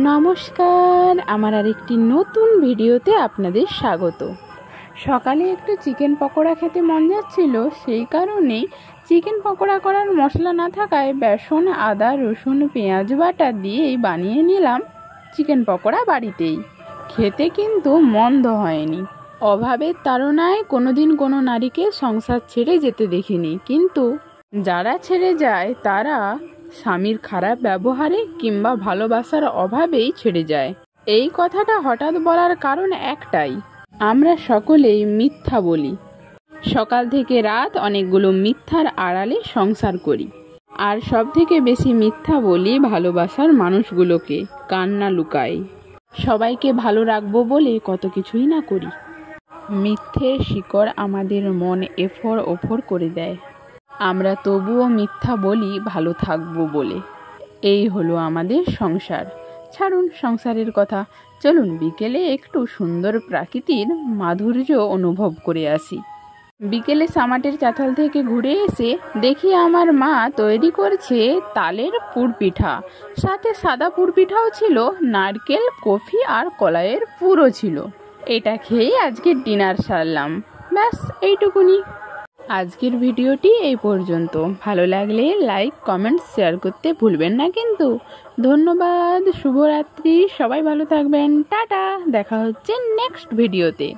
নমস্কার, আমার আরেকটি নতুন ভিডিওতে আপনাদের স্বাগত। সকালে একটু চিকেন পকোড়া খেতে মন যাচ্ছিল, সেই কারণেই চিকেন পকোড়া করার মশলা না থাকায় বেসন, আদা, রসুন, পেঁয়াজ বাটা দিয়েই বানিয়ে নিলাম চিকেন পকোড়া বাড়িতেই। খেতে কিন্তু মন্দ হয়নি। অভাবের তাড়নায় কোনোদিন কোনো নারীকে সংসার ছেড়ে যেতে দেখিনি, কিন্তু যারা ছেড়ে যায় তারা স্বামীর খারাপ ব্যবহারে কিংবা ভালোবাসার অভাবেই ছেড়ে যায়। এই কথাটা হঠাৎ বলার কারণ একটাই, আমরা সকলেই মিথ্যা বলি। সকাল থেকে রাত অনেকগুলো মিথ্যার আড়ালে সংসার করি, আর সব থেকে বেশি মিথ্যা বলি ভালোবাসার মানুষগুলোকে, কান্না লুকাই। সবাইকে ভালো রাখবো বলে কত কিছুই না করি। মিথ্যের শিকড় আমাদের মন এফর ওফর করে দেয়, আমরা তবুও মিথ্যা বলি ভালো থাকবো বলে। এই হলো আমাদের সংসার। ছাড়ুন সংসারের কথা, চলুন বিকেলে একটু সুন্দর প্রাকৃতির মাধুর্য অনুভব করে আসি। বিকেলে সামাটের চাতাল থেকে ঘুরে এসে দেখি আমার মা তৈরি করছে তালের পুরপিঠা, সাথে সাদা পুরপিঠাও ছিল, নারকেল, কফি আর কলাইয়ের পুরও ছিল। এটা খেয়েই আজকের ডিনার সারলাম। ব্যাস এইটুকুনি। আজকের ভিডিওটি এই পর্যন্ত। ভালো লাগলে লাইক, কমেন্ট, শেয়ার করতে ভুলবেন না কিন্তু। ধন্যবাদ, শুভরাত্রি, সবাই ভালো থাকবেন, টাটা। দেখা হচ্ছে নেক্সট ভিডিওতে।